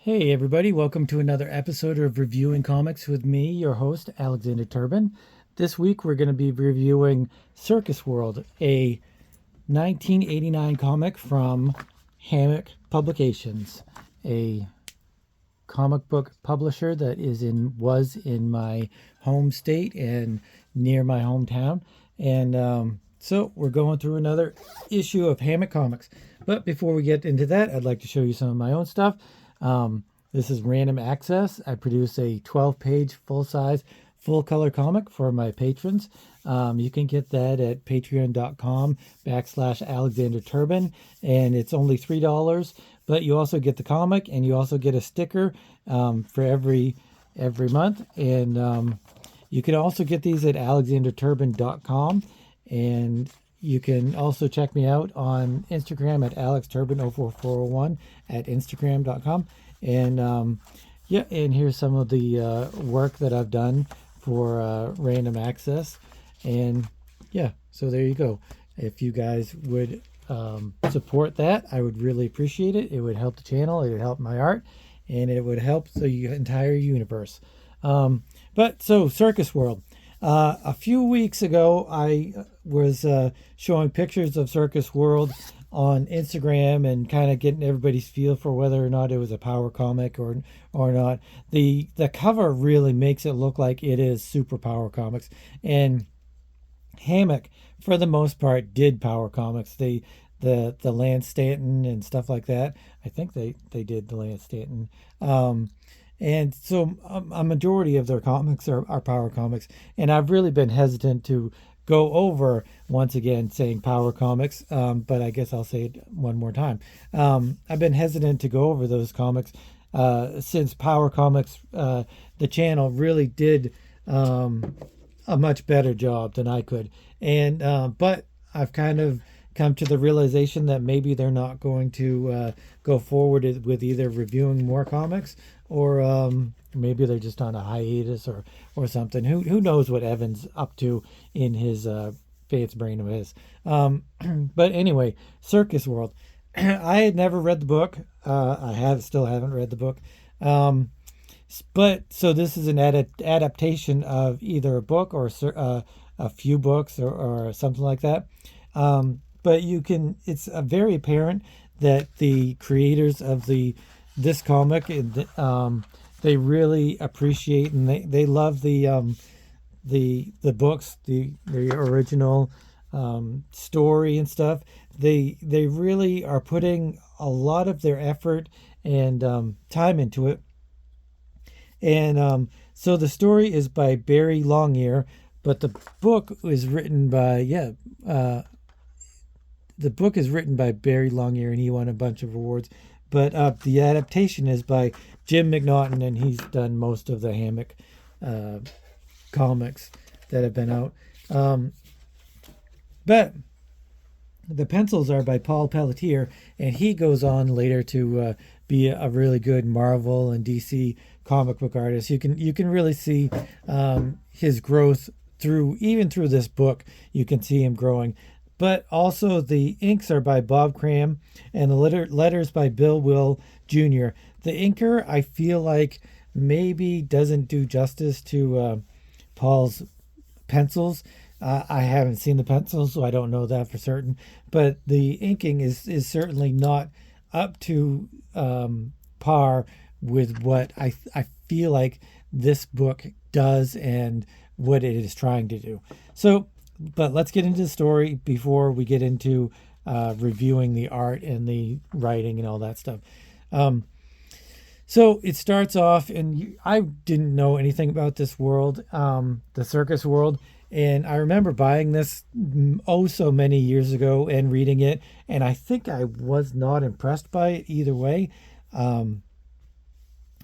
Hey everybody, welcome to another episode of Reviewing Comics with me, your host, Alexander Turbin. This week we're going to be reviewing Circus World, a 1989 comic from Hammac Publications, a comic book publisher that was in my home state and near my hometown. And so we're going through another issue of Hammac Comics. But before we get into that, I'd like to show you some of my own stuff. This is Random Access. I produce a 12-page, full-size, full-color comic for my patrons. You can get that at patreon.com/Alexander Turbin, and it's only $3. But you also get the comic, and you also get a sticker for every month. And you can also get these at alexanderturbin.com, and you can also check me out on Instagram at alexturbin04401 at instagram.com. And yeah, and here's some of the work that I've done for Random Access. And yeah, so there you go. If you guys would support that, I would really appreciate it. It would help the channel, it would help my art, and it would help the entire universe. But so Circus World. A few weeks ago, I was showing pictures of Circus World on Instagram and kind of getting everybody's feel for whether or not it was a power comic or not. The cover really makes it look like it is super power comics, and Hammac, for the most part, did power comics. The Lance Stanton and stuff like that. I think they did the Lance Stanton. And so a majority of their comics are power comics. And I've really been hesitant to go over, once again, saying power comics, but I guess I'll say it one more time. I've been hesitant to go over those comics since Power Comics, the channel, really did a much better job than I could. And but I've kind of come to the realization that maybe they're not going to go forward with either reviewing more comics or maybe they're just on a hiatus or something. Who knows what Evan's up to in his Faith's brain of his. But anyway, Circus World. I had never read the book. Still haven't read the book. But so this is an adaptation of either a book or a few books or something like that. But it's very apparent that the creators of this comic, they really appreciate and they love the books, the original story and stuff. They really are putting a lot of their effort and time into it. And so the story is by Barry Longear, but the book is written by Barry Longear, and he won a bunch of awards. But the adaptation is by Jim McNaughton, and he's done most of the Hammac comics that have been out. But the pencils are by Paul Pelletier, and he goes on later to be a really good Marvel and DC comic book artist. You can really see his growth through this book. You can see him growing. But also the inks are by Bob Cram and the letters by Bill Will Jr. The inker, I feel like, maybe doesn't do justice to Paul's pencils. I haven't seen the pencils, so I don't know that for certain. But the inking is certainly not up to par with what I feel like this book does and what it is trying to do. So, but let's get into the story before we get into reviewing the art and the writing and all that stuff. So it starts off, and I didn't know anything about this world, the Circus World. And I remember buying this so many years ago and reading it. And I think I was not impressed by it either way.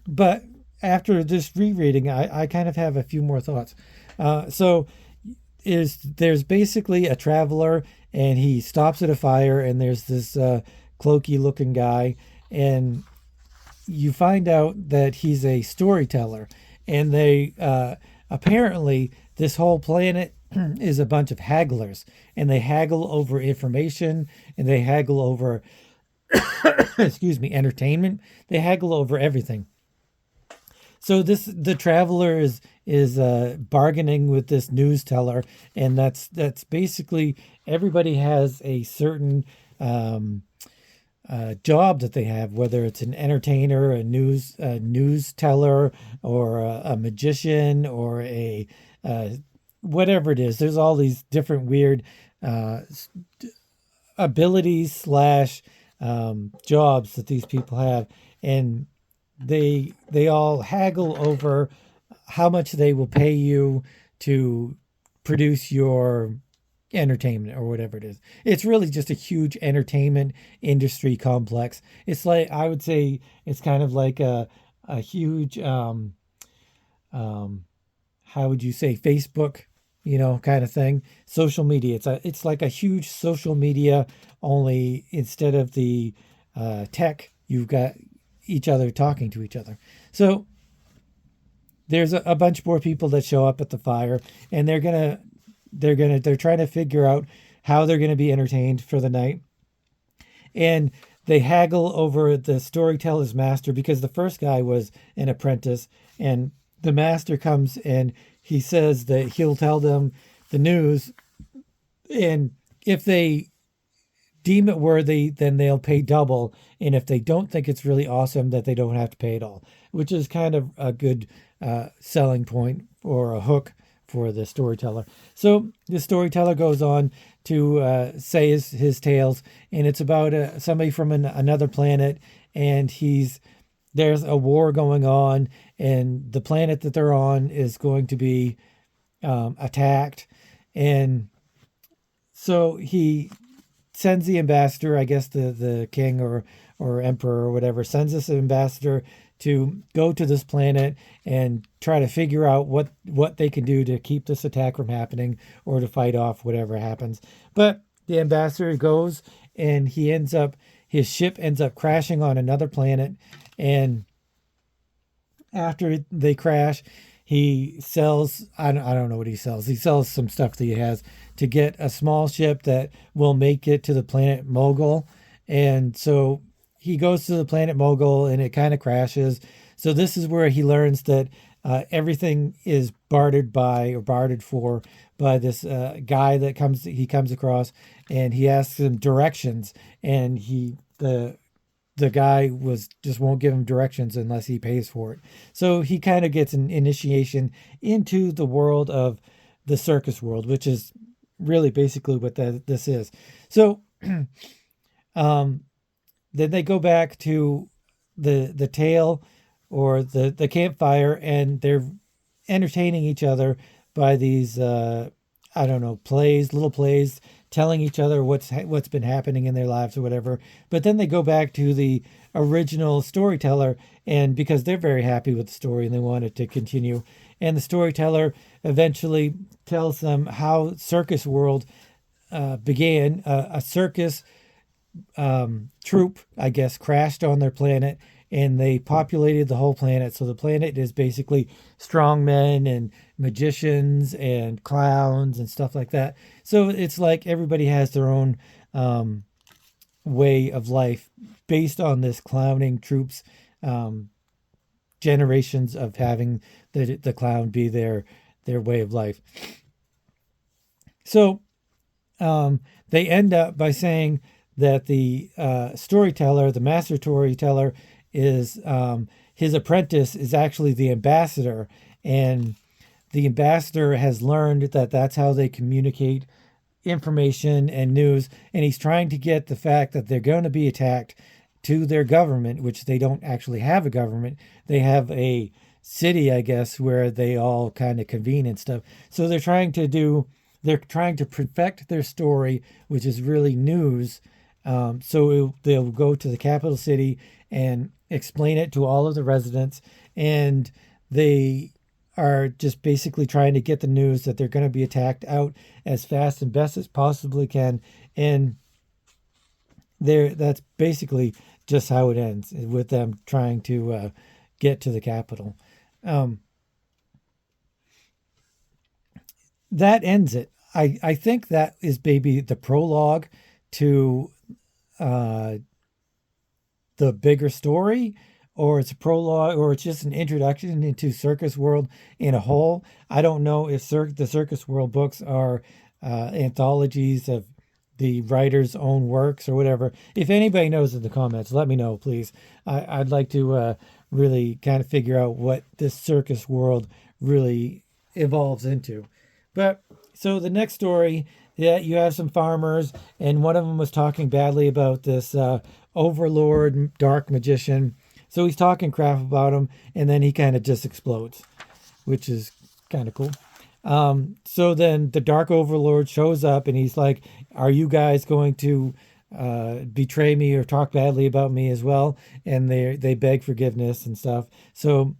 But after this rereading, I kind of have a few more thoughts. There's basically a traveler, and he stops at a fire, and there's this cloaky looking guy, and you find out that he's a storyteller, and they apparently this whole planet is a bunch of hagglers, and they haggle over information, and they haggle over excuse me, entertainment. They haggle over everything. So the traveler is bargaining with this news teller, and that's basically everybody has a certain job that they have, whether it's an entertainer, a news teller, or a magician, or a uh, whatever it is. There's all these different weird uh, abilities slash jobs that these people have, and they all haggle over how much they will pay you to produce your entertainment or whatever it is. It's really just a huge entertainment industry complex. It's like, I would say it's kind of like a huge um, how would you say, Facebook, kind of thing. Social media. It's like a huge social media, only instead of the tech, you've got each other talking to each other. So there's a bunch more people that show up at the fire, and they're trying to figure out how they're gonna be entertained for the night, and they haggle over the storyteller's master, because the first guy was an apprentice, and the master comes and he says that he'll tell them the news, and if they deem it worthy, then they'll pay double. And if they don't think it's really awesome, that they don't have to pay at all, which is kind of a good selling point or a hook for the storyteller. So the storyteller goes on to say his tales, and it's about somebody from another planet, and there's a war going on, and the planet that they're on is going to be attacked, and so he sends the ambassador, I guess the king or emperor or whatever, sends this ambassador to go to this planet and try to figure out what they can do to keep this attack from happening, or to fight off whatever happens. But the ambassador goes, and his ship ends up crashing on another planet, and after they crash, he sells, I don't know what he sells. He sells some stuff that he has to get a small ship that will make it to the planet Mogul. And so he goes to the planet Mogul, and it kind of crashes. So this is where he learns that everything is bartered for by this guy he comes across, and he asks him directions, and the guy just won't give him directions unless he pays for it. So he kind of gets an initiation into the world of the circus world, which is really basically what this is. So then they go back to the tale, or the campfire, and they're entertaining each other by these I don't know, little plays, telling each other what's been happening in their lives or whatever. But then they go back to the original storyteller, and because they're very happy with the story and they want it to continue, and the storyteller eventually tells them how Circus World began. A circus troupe, I guess, crashed on their planet, and they populated the whole planet. So the planet is basically strongmen and magicians and clowns and stuff like that. So it's like everybody has their own way of life based on this clowning troupe's generations of having the clown be their way of life. So they end up by saying that the storyteller, the master storyteller, is his apprentice is actually the ambassador, and the ambassador has learned that that's how they communicate information and news, and he's trying to get the fact that they're going to be attacked to their government, which they don't actually have a government. They have a city, I guess, where they all kind of convene and stuff. So they're trying to perfect their story, which is really news. They'll go to the capital city and explain it to all of the residents, and they are just basically trying to get the news that they're going to be attacked out as fast and best as possibly can. And that's basically just how it ends, with them trying to get to the capital. That ends it. I think that is maybe the prologue to the bigger story, or it's a prologue, or it's just an introduction into Circus World in a whole. I don't know if the Circus World books are anthologies of the writer's own works or whatever. If anybody knows in the comments, let me know, please. I'd like to really kind of figure out what this Circus World really evolves into. But so the next story, yeah, you have some farmers, and one of them was talking badly about this overlord dark magician. So he's talking crap about him, and then he kind of just explodes, which is kind of cool. So then the Dark Overlord shows up, and he's like, "Are you guys going to betray me or talk badly about me as well?" And they beg forgiveness and stuff. So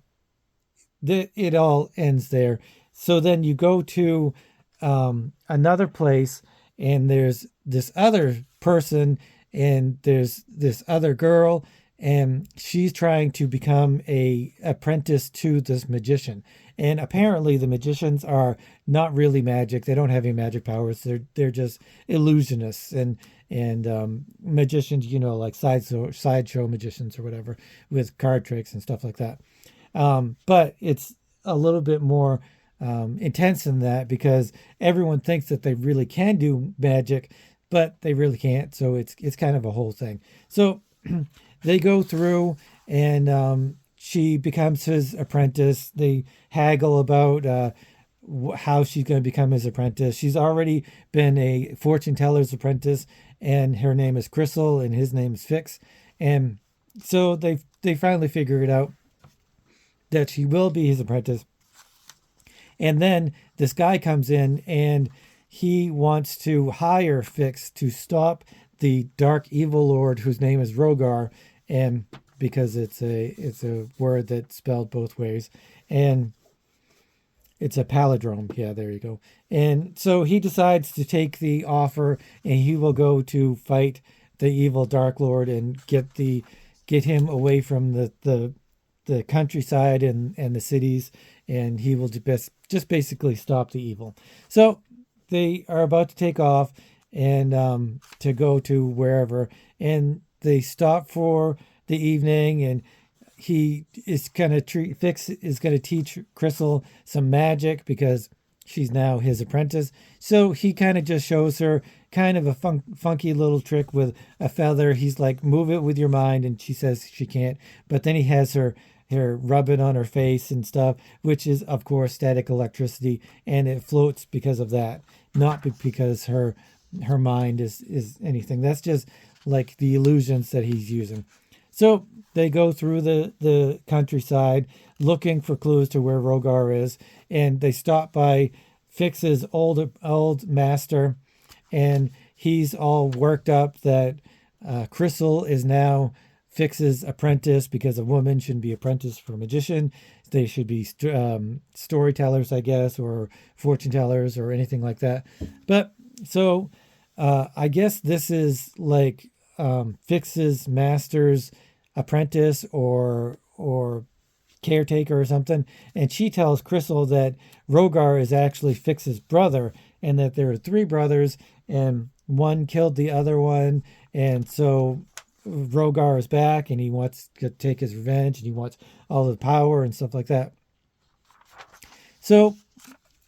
it all ends there. So then you go to another place, and there's this other person, and there's this other girl, and she's trying to become a apprentice to this magician. And apparently the magicians are not really magic. They don't have any magic powers. They're just illusionists and magicians, like sideshow magicians or whatever, with card tricks and stuff like that. But it's a little bit more intense than that, because everyone thinks that they really can do magic, but they really can't. So it's kind of a whole thing. So they go through, and she becomes his apprentice. They haggle about how she's going to become his apprentice. She's already been a fortune teller's apprentice, and her name is Crystal, and his name is Fix. And so they finally figure it out that she will be his apprentice. And then this guy comes in, and he wants to hire Fix to stop the dark evil lord, whose name is Rogar, and because it's a word that's spelled both ways, and it's a palindrome. Yeah, there you go. And so he decides to take the offer, and he will go to fight the evil dark lord and get him away from the countryside and the cities, and he will just basically stop the evil. So they are about to take off and to go to wherever, and they stop for the evening, and he is going to Fix is going to teach Crystal some magic because she's now his apprentice. So he kind of just shows her kind of a funky little trick with a feather. He's like, "Move it with your mind," and she says she can't. But then he has her rub it on her face and stuff, which is of course static electricity, and it floats because of that, not because her mind is anything. That's just like the illusions that he's using. So they go through the countryside looking for clues to where Rogar is, and they stop by Fix's old master, and he's all worked up that Crystal is now Fix's apprentice, because a woman shouldn't be apprenticed for a magician. They should be storytellers, I guess, or fortune tellers or anything like that. But so I guess this is like Fix's master's apprentice or caretaker or something, and she tells Crystal that Rogar is actually Fix's brother, and that there are three brothers, and one killed the other one, and so Rogar is back, and he wants to take his revenge, and he wants all the power and stuff like that. So,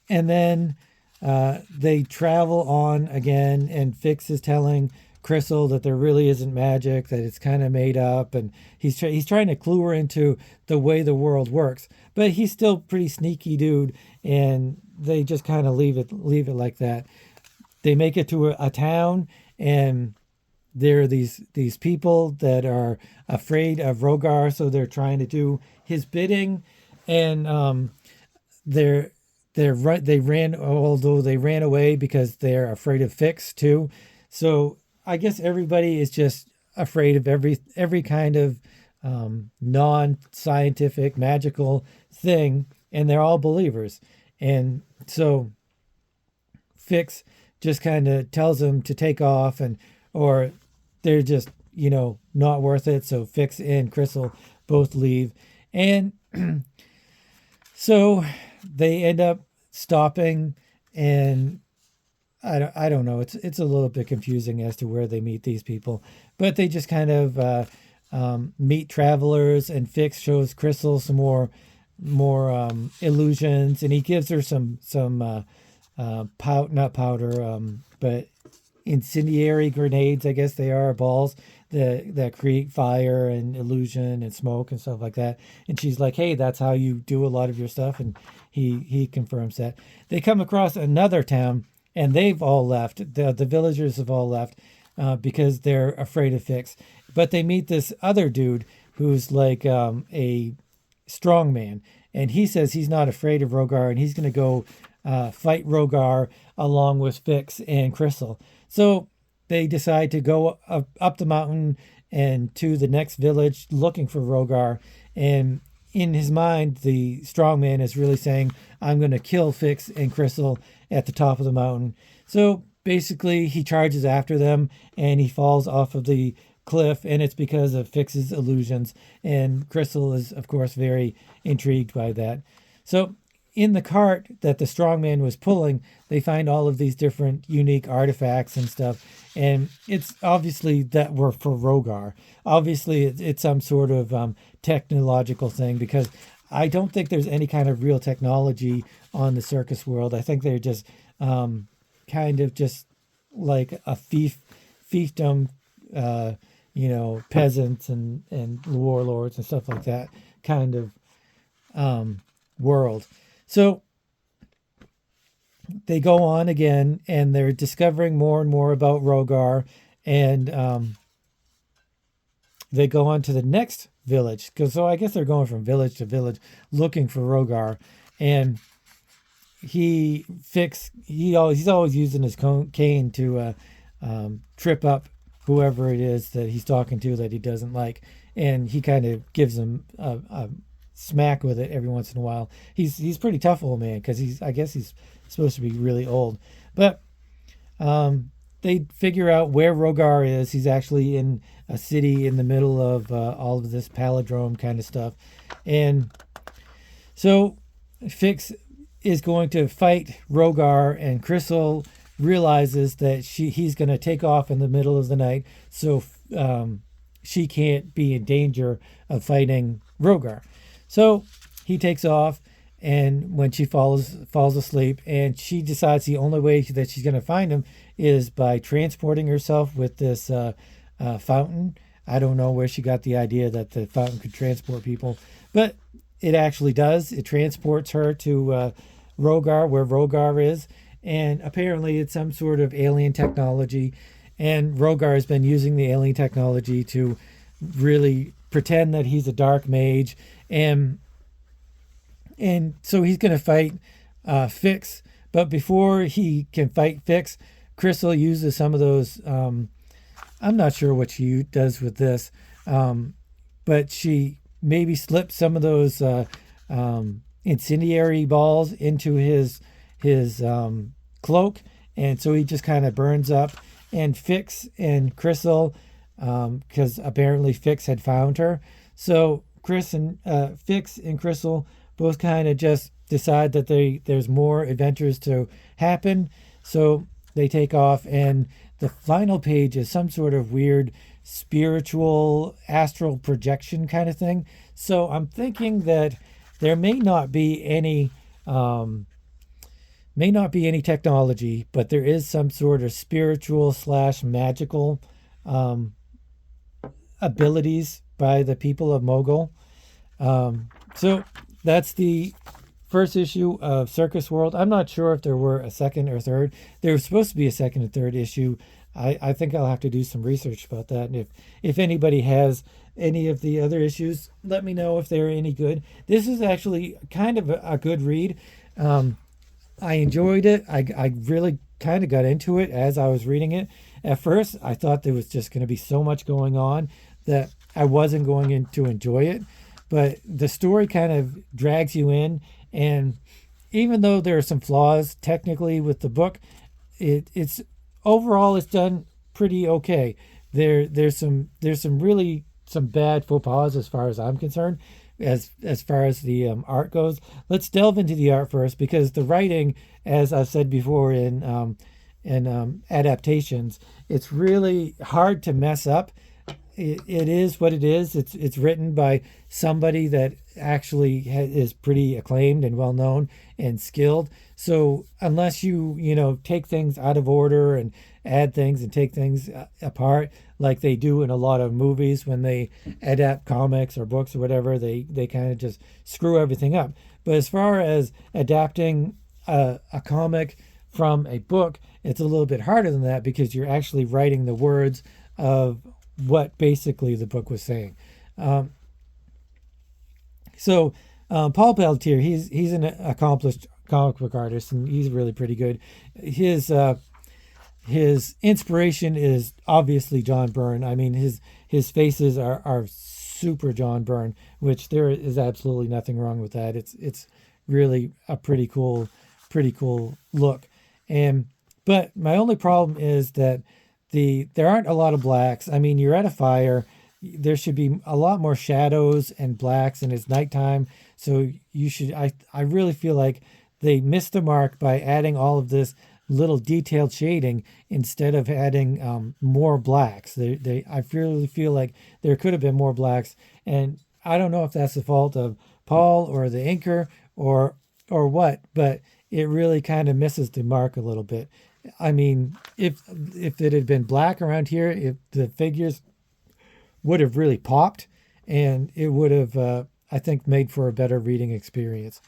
and then they travel on again, and Fix is telling Crystal that there really isn't magic, that it's kind of made up, and he's trying to clue her into the way the world works. But he's still pretty sneaky dude, and they just kind of leave it like that. They make it to a town, and there are these people that are afraid of Rogar, so they're trying to do his bidding, and they ran away because they're afraid of Fix too. So I guess everybody is just afraid of every kind of non-scientific magical thing, and they're all believers. And so Fix just kind of tells them to take off, or they're just not worth it. So Fix and Crystal both leave, and so they end up stopping, and I don't know. It's a little bit confusing as to where they meet these people, but they just kind of meet travelers, and Fix shows Crystal some more illusions, and he gives her some not powder, but incendiary grenades, I guess they are, balls that create fire and illusion and smoke and stuff like that. And she's like, hey, that's how you do a lot of your stuff. And he confirms that. They come across another town, and they've all left. The villagers have all left because they're afraid of Fix. But they meet this other dude who's like a strong man. And he says he's not afraid of Rogar, and he's going to go fight Rogar along with Fix and Crystal. So they decide to go up the mountain and to the next village looking for Rogar. And in his mind, the strong man is really saying, I'm going to kill Fix and Crystal at the top of the mountain. So basically, he charges after them, and he falls off of the cliff, and it's because of Fix's illusions. And Crystal is, of course, very intrigued by that. So in the cart that the strongman was pulling, they find all of these different unique artifacts and stuff. And it's obviously that were for Rogar. Obviously, it's some sort of technological thing, because I don't think there's any kind of real technology on the circus world. I think they're just kind of just like a fiefdom, peasants and warlords and stuff like that kind of world. So they go on again, and they're discovering more and more about Rogar, and they go on to the next village. So I guess they're going from village to village looking for Rogar, and he's always using his cane to trip up whoever it is that he's talking to that he doesn't like, and he kind of gives him a smack with it every once in a while. He's pretty tough old man, because I guess he's supposed to be really old. But they figure out where Rogar is. He's actually in a city in the middle of all of this palindrome kind of stuff. And so Fix is going to fight Rogar, and Crystal realizes that he's going to take off in the middle of the night, so she can't be in danger of fighting Rogar. So he takes off, and when she falls asleep, and she decides the only way that she's going to find him is by transporting herself with this fountain. I don't know where she got the idea that the fountain could transport people, but it actually does. It transports her to Rogar, where Rogar is, and apparently it's some sort of alien technology, and Rogar has been using the alien technology to really pretend that he's a dark mage, and so he's going to fight Fix. But before he can fight Fix, Crystal uses some of those, I'm not sure what she does with this, but she maybe slips some of those incendiary balls into his cloak, and so he just kind of burns up. And Fix and Crystal, because apparently Fix had found her, so Fix and Crystal both kind of just decide that there's more adventures to happen, so they take off. And the final page is some sort of weird spiritual astral projection kind of thing. So I'm thinking that there may not be any technology, but there is some sort of spiritual / magical abilities by the people of Mogul. So that's the first issue of Circus World. I'm not sure if there were a second or third. There was supposed to be a second and third issue. I think I'll have to do some research about that. And if anybody has any of the other issues, let me know if they're any good. This is actually kind of a good read. I enjoyed it. I really kind of got into it as I was reading it. At first, I thought there was just going to be so much going on that I wasn't going to enjoy it. But the story kind of drags you in, and even though there are some flaws technically with the book, it's overall it's done pretty okay. There's some bad faux pas as far as I'm concerned, as far as the art goes. Let's delve into the art first, because the writing, as I said before in adaptations, it's really hard to mess up. it is what it is. It's written by somebody that actually is pretty acclaimed and well known and skilled. So unless you take things out of order and add things and take things apart like they do in a lot of movies when they adapt comics or books or whatever, they kind of just screw everything up. But as far as adapting a comic from a book, it's a little bit harder than that because you're actually writing the words of what basically the book was saying. Um, Paul Pelletier, he's an accomplished comic book artist, and he's really pretty good. His inspiration is obviously John Byrne. I mean, his faces are super John Byrne, which there is absolutely nothing wrong with that. It's really a pretty cool look. And but my only problem is that there aren't a lot of blacks. I mean, you're at a fire. There should be a lot more shadows and blacks, and it's nighttime. So you should. I really feel like they missed the mark by adding all of this little detailed shading instead of adding more blacks. I really feel like there could have been more blacks, and I don't know if that's the fault of Paul or the inker or what, but it really kind of misses the mark a little bit. I mean, if it had been black around here, if the figures would have really popped, and it would have, I think, made for a better reading experience.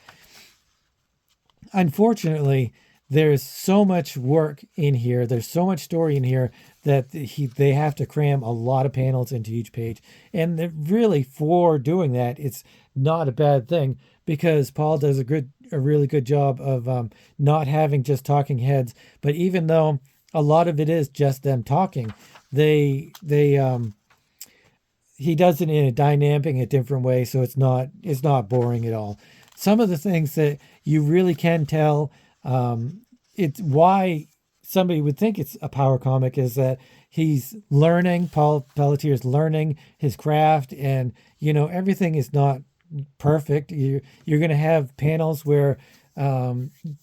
Unfortunately, there's so much work in here. There's so much story in here that they have to cram a lot of panels into each page. And really, for doing that, it's not a bad thing because Paul does a really good job of not having just talking heads. But even though a lot of it is just them talking, he does it in a dynamic, a different way, so it's not boring at all. Some of the things that you really can tell, it's why somebody would think it's a power comic is that Paul Pelletier is learning his craft, and everything is not perfect. You're going to have panels where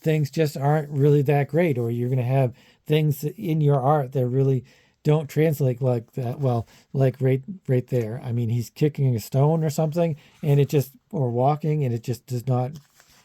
things just aren't really that great, or you're going to have things in your art that really don't translate like that well, like right there. I mean, he's kicking a stone or something, and or walking, and it just does not.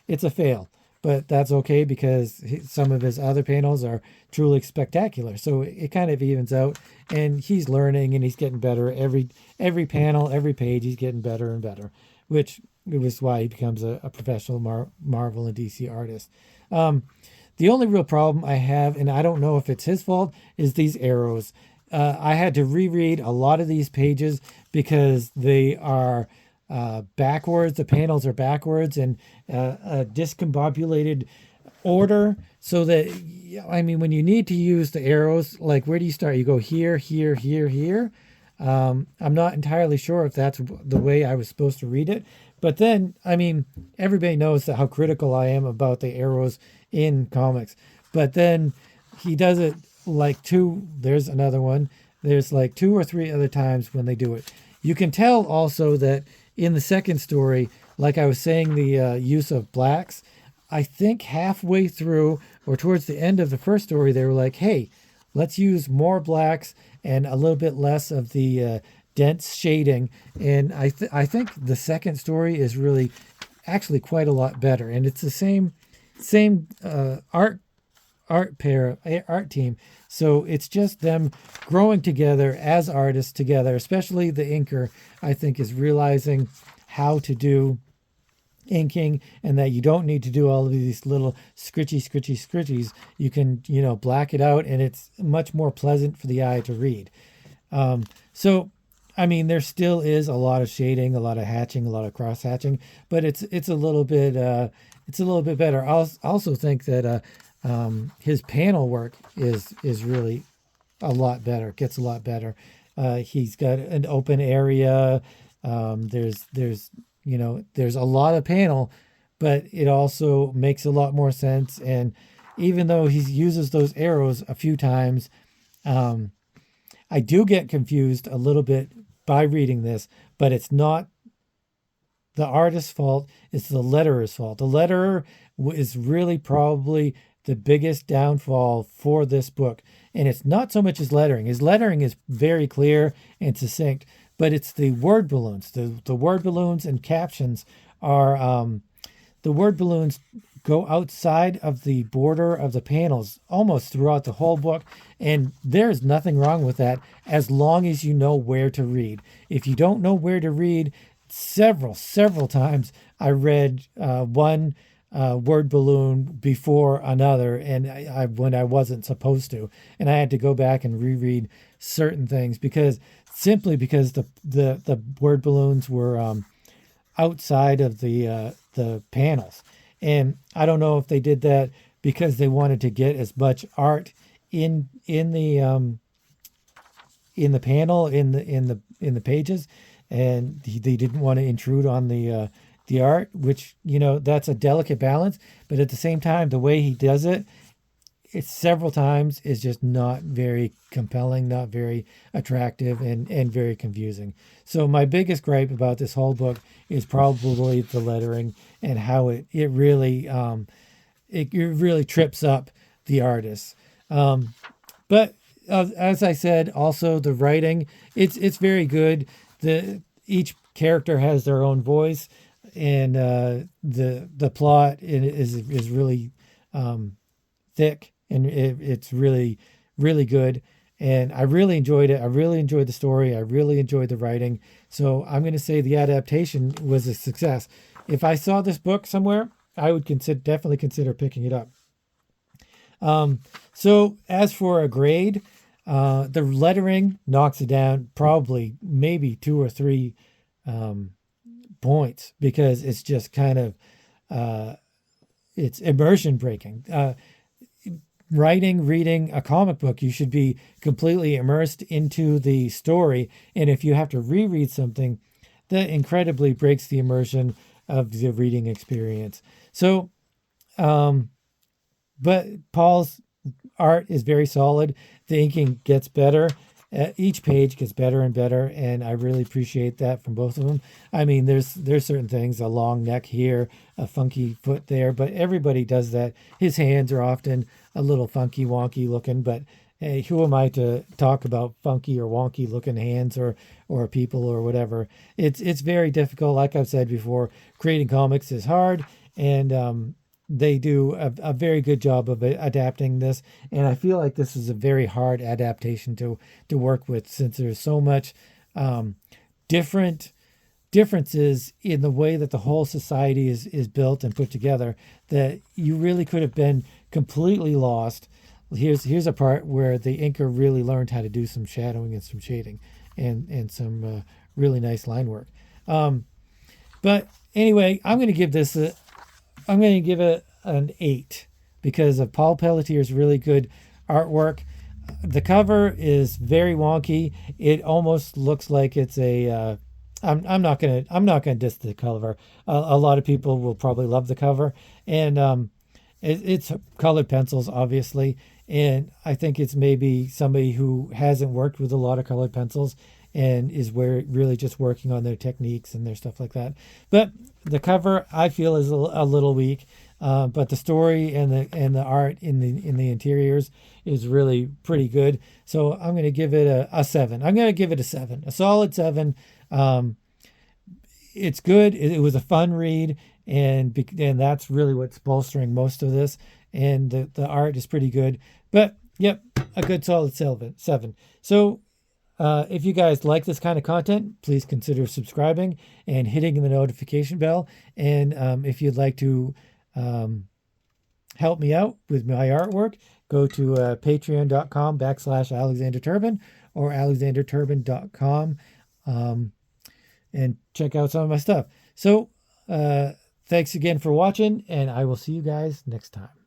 It's a fail, but that's okay because some of his other panels are truly spectacular. So it kind of evens out, and he's learning and he's getting better every panel, every page. He's getting better and better, which was why he becomes a professional Marvel and DC artist. The only real problem I have, and I don't know if it's his fault, is these arrows. I had to reread a lot of these pages because they are backwards. The panels are backwards and a discombobulated order. So that, I mean, when you need to use the arrows, like where do you start? You go here, here, here, here. I'm not entirely sure if that's the way I was supposed to read it. But then, I mean, everybody knows how critical I am about the arrows in comics. But then he does it there's another one. There's like 2 or 3 other times when they do it. You can tell also that in the second story, like I was saying, the use of blacks, I think halfway through or towards the end of the first story, they were like, hey, let's use more blacks and a little bit less of the dense shading. And I think the second story is really actually quite a lot better. And it's the same art team. So it's just them growing together as artists together, especially the inker, I think, is realizing how to do inking and that you don't need to do all of these little scritchies. You can, black it out, and it's much more pleasant for the eye to read. So, I mean, there still is a lot of shading, a lot of hatching, a lot of cross hatching, but it's a little bit better. I also think that his panel work is really a lot better. Gets a lot better. He's got an open area. There's a lot of panel, but it also makes a lot more sense. And even though he uses those arrows a few times, I do get confused a little bit by reading this, but it's not the artist's fault. It's the letterer's fault. The letterer is really probably the biggest downfall for this book. And it's not so much his lettering. His lettering is very clear and succinct, but it's the word balloons. The word balloons and captions are the word balloons go outside of the border of the panels almost throughout the whole book, and there's nothing wrong with that as long as you know where to read. If you don't know where to read, several times I read one word balloon before another, and I when I wasn't supposed to, and I had to go back and reread certain things because the word balloons were outside of the panels. And I don't know if they did that because they wanted to get as much art in the panel in the pages, and they didn't want to intrude on the art, which, you know, that's a delicate balance. But at the same time, the way he does it, it's several times is just not very compelling, not very attractive, and very confusing. So my biggest gripe about this whole book is probably the lettering and how it really trips up the artists. But as I said, also the writing, it's very good. Each character has their own voice, and the plot is really thick, and it's really good. And I really enjoyed it. I really enjoyed the story. I really enjoyed the writing. So I'm going to say the adaptation was a success. If I saw this book somewhere, I would definitely consider picking it up. So as for a grade, the lettering knocks it down probably maybe 2 or 3 points, because it's just kind of it's immersion breaking. Reading a comic book, you should be completely immersed into the story. And if you have to reread something, that incredibly breaks the immersion of the reading experience. So, but Paul's art is very solid. The inking gets better. Each page gets better and better, and I really appreciate that from both of them. I mean, there's certain things, a long neck here, a funky foot there, but everybody does that. His hands are often a little funky wonky looking, but hey, who am I to talk about funky or wonky looking hands or people or whatever? It's very difficult. Like I've said before, creating comics is hard, and they do a very good job of adapting this. And I feel like this is a very hard adaptation to work with, since there's so much differences in the way that the whole society is built and put together, that you really could have been completely lost. Here's a part where the inker really learned how to do some shadowing and some shading and some really nice line work. But anyway, I'm going to give it an 8 because of Paul Pelletier's really good artwork. The cover is very wonky. It almost looks like it's a I'm not gonna diss the cover. A lot of people will probably love the cover, and it's colored pencils, obviously, and I think it's maybe somebody who hasn't worked with a lot of colored pencils and is really just working on their techniques and their stuff like that. But the cover, I feel, is a little weak. But the story and the art in the interiors is really pretty good. So I'm going to give it a 7. I'm going to give it a 7, a solid 7. It's good. It was a fun read, and that's really what's bolstering most of this. And the art is pretty good. But yep, a good solid 7. So if you guys like this kind of content, please consider subscribing and hitting the notification bell. And if you'd like to help me out with my artwork, go to patreon.com/Alexander Turbin or alexanderturbin.com and check out some of my stuff. So thanks again for watching, and I will see you guys next time.